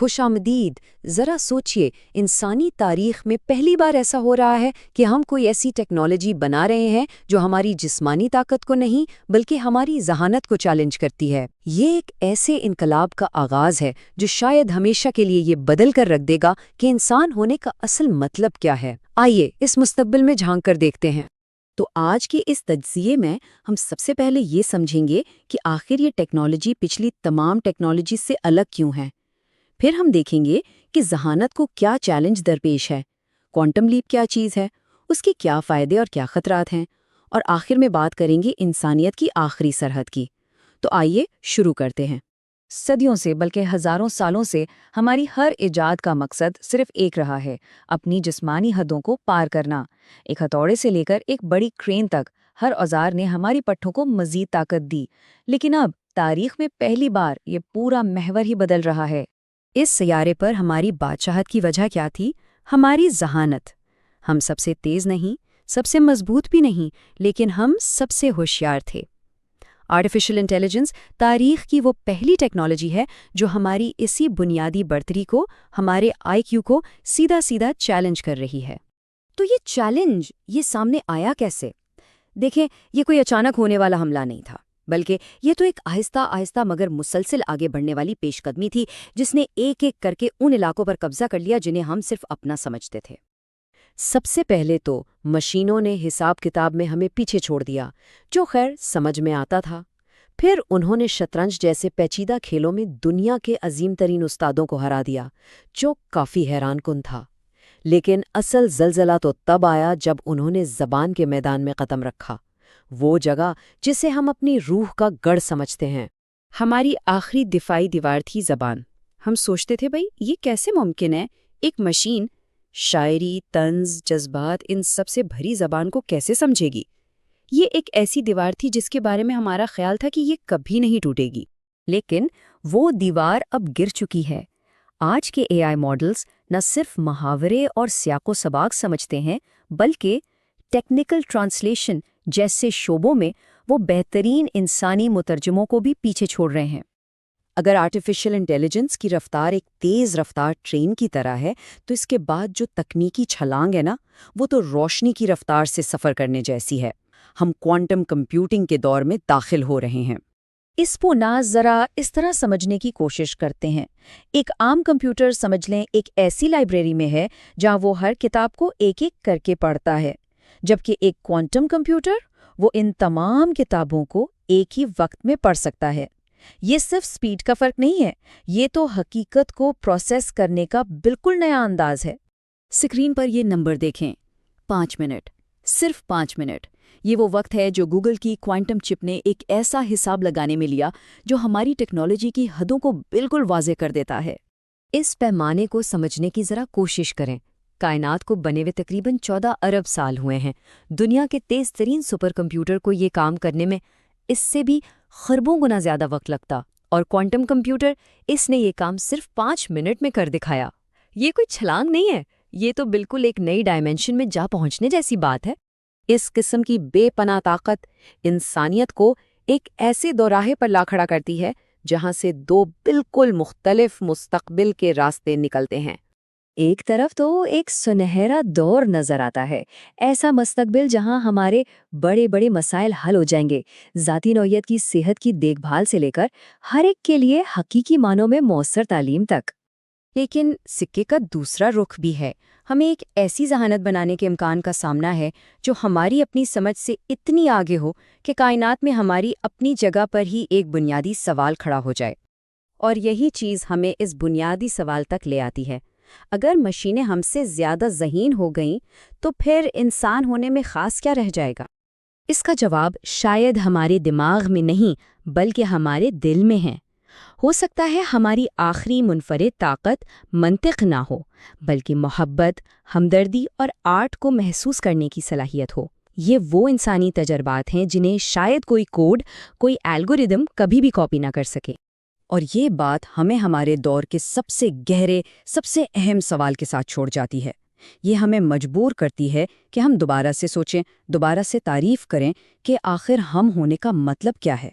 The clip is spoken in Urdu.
خوش آمدید۔ ذرا سوچئے، انسانی تاریخ میں پہلی بار ایسا ہو رہا ہے کہ ہم کوئی ایسی ٹیکنالوجی بنا رہے ہیں جو ہماری جسمانی طاقت کو نہیں بلکہ ہماری ذہانت کو چیلنج کرتی ہے۔ یہ ایک ایسے انقلاب کا آغاز ہے جو شاید ہمیشہ کے لیے یہ بدل کر رکھ دے گا کہ انسان ہونے کا اصل مطلب کیا ہے۔ آئیے اس مستقبل میں جھانک کر دیکھتے ہیں۔ تو آج کے اس تجزیے میں ہم سب سے پہلے یہ سمجھیں گے کہ آخر یہ ٹیکنالوجی پچھلی تمام ٹیکنالوجی سے الگ کیوں ہے۔ پھر ہم دیکھیں گے کہ ذہانت کو کیا چیلنج درپیش ہے، کوانٹم لیپ کیا چیز ہے، اس کے کیا فائدے اور کیا خطرات ہیں، اور آخر میں بات کریں گے انسانیت کی آخری سرحد کی۔ تو آئیے شروع کرتے ہیں۔ صدیوں سے بلکہ ہزاروں سالوں سے ہماری ہر ایجاد کا مقصد صرف ایک رہا ہے، اپنی جسمانی حدوں کو پار کرنا۔ ایک ہتھوڑے سے لے کر ایک بڑی کرین تک ہر اوزار نے ہماری پٹھوں کو مزید طاقت دی، لیکن اب تاریخ میں پہلی بار یہ پورا محور ہی بدل رہا ہے۔ اس سیارے پر ہماری بادشاہت کی وجہ کیا تھی؟ ہماری ذہانت۔ ہم سب سے تیز نہیں، سب سے مضبوط بھی نہیں، لیکن ہم سب سے ہوشیار تھے۔ آرٹیفیشل انٹیلیجنس تاریخ کی وہ پہلی ٹیکنالوجی ہے جو ہماری اسی بنیادی برتری کو، ہمارے آئی کیو کو سیدھا سیدھا چیلنج کر رہی ہے۔ تو یہ چیلنج یہ سامنے آیا کیسے؟ دیکھیں، یہ کوئی اچانک ہونے والا حملہ نہیں تھا، بلکہ یہ تو ایک آہستہ آہستہ مگر مسلسل آگے بڑھنے والی پیش قدمی تھی جس نے ایک ایک کر کے ان علاقوں پر قبضہ کر لیا جنہیں ہم صرف اپنا سمجھتے تھے۔ سب سے پہلے تو مشینوں نے حساب کتاب میں ہمیں پیچھے چھوڑ دیا، جو خیر سمجھ میں آتا تھا۔ پھر انہوں نے شطرنج جیسے پیچیدہ کھیلوں میں دنیا کے عظیم ترین استادوں کو ہرا دیا، جو کافی حیران کن تھا۔ لیکن اصل زلزلہ تو تب آیا جب انہوں نے زبان کے میدان میں قدم رکھا، وہ جگہ جسے ہم اپنی روح کا گڑھ سمجھتے ہیں۔ ہماری آخری دفاعی دیوار تھی زبان۔ ہم سوچتے تھے بھئی یہ کیسے ممکن ہے، ایک مشین شاعری، طنز، جذبات ان سب سے بھری زبان کو کیسے سمجھے گی؟ یہ ایک ایسی دیوار تھی جس کے بارے میں ہمارا خیال تھا کہ یہ کبھی نہیں ٹوٹے گی۔ لیکن وہ دیوار اب گر چکی ہے۔ آج کے اے آئی ماڈلز نہ صرف محاورے اور سیاق و سباق سمجھتے ہیں، بلکہ ٹیکنیکل ٹرانسلیشن جیسے شعبوں میں وہ بہترین انسانی مترجموں کو بھی پیچھے چھوڑ رہے ہیں۔ اگر آرٹیفیشل انٹیلیجنس کی رفتار ایک تیز رفتار ٹرین کی طرح ہے، تو اس کے بعد جو تکنیکی چھلانگ ہے نا، وہ تو روشنی کی رفتار سے سفر کرنے جیسی ہے۔ ہم کوانٹم کمپیوٹنگ کے دور میں داخل ہو رہے ہیں۔ اس کو ذرا اس طرح سمجھنے کی کوشش کرتے ہیں۔ ایک عام کمپیوٹر سمجھ لیں ایک ایسی لائبریری میں ہے جہاں وہ ہر کتاب کو ایک ایک کر کے پڑھتا ہے، جبکہ ایک کوانٹم کمپیوٹر وہ ان تمام کتابوں کو ایک ہی وقت میں پڑھ سکتا ہے۔ یہ صرف سپیڈ کا فرق نہیں ہے، یہ تو حقیقت کو پروسیس کرنے کا بالکل نیا انداز ہے۔ اسکرین پر یہ نمبر دیکھیں، 5 منٹ، صرف 5 منٹ۔ یہ وہ وقت ہے جو گوگل کی کوانٹم چپ نے ایک ایسا حساب لگانے میں لیا جو ہماری ٹیکنالوجی کی حدوں کو بالکل واضح کر دیتا ہے۔ اس پیمانے کو سمجھنے کی ذرا کوشش کریں۔ کائنات کو بنے ہوئے تقریباً 14 ارب سال ہوئے ہیں۔ دنیا کے تیز ترین سپر کمپیوٹر کو یہ کام کرنے میں اس سے بھی خربوں گنا زیادہ وقت لگتا، اور کوانٹم کمپیوٹر اس نے یہ کام صرف 5 منٹ میں کر دکھایا۔ یہ کوئی چھلانگ نہیں ہے، یہ تو بالکل ایک نئی ڈائمنشن میں جا پہنچنے جیسی بات ہے۔ اس قسم کی بے پناہ طاقت انسانیت کو ایک ایسے دوراہے پر لا کھڑا کرتی ہے جہاں سے دو بالکل مختلف مستقبل کے راستے نکلتے ہیں۔ ایک طرف تو ایک سنہرا دور نظر آتا ہے، ایسا مستقبل جہاں ہمارے بڑے بڑے مسائل حل ہو جائیں گے، ذاتی نوعیت کی صحت کی دیکھ بھال سے لے کر ہر ایک کے لیے حقیقی معنوں میں مؤثر تعلیم تک۔ لیکن سکے کا دوسرا رخ بھی ہے۔ ہمیں ایک ایسی ذہانت بنانے کے امکان کا سامنا ہے جو ہماری اپنی سمجھ سے اتنی آگے ہو کہ کائنات میں ہماری اپنی جگہ پر ہی ایک بنیادی سوال کھڑا ہو جائے۔ اور یہی چیز ہمیں اس بنیادی سوال تک لے آتی ہے، اگر مشینیں ہم سے زیادہ ذہین ہو گئیں تو پھر انسان ہونے میں خاص کیا رہ جائے گا؟ اس کا جواب شاید ہمارے دماغ میں نہیں بلکہ ہمارے دل میں ہے۔ ہو سکتا ہے ہماری آخری منفرد طاقت منطق نہ ہو، بلکہ محبت، ہمدردی اور آرٹ کو محسوس کرنے کی صلاحیت ہو۔ یہ وہ انسانی تجربات ہیں جنہیں شاید کوئی کوڈ، کوئی الگوریدم کبھی بھی کاپی نہ کر سکے۔ اور یہ بات ہمیں ہمارے دور کے سب سے گہرے، سب سے اہم سوال کے ساتھ چھوڑ جاتی ہے۔ یہ ہمیں مجبور کرتی ہے کہ ہم دوبارہ سے سوچیں، دوبارہ سے تعریف کریں کہ آخر ہم ہونے کا مطلب کیا ہے۔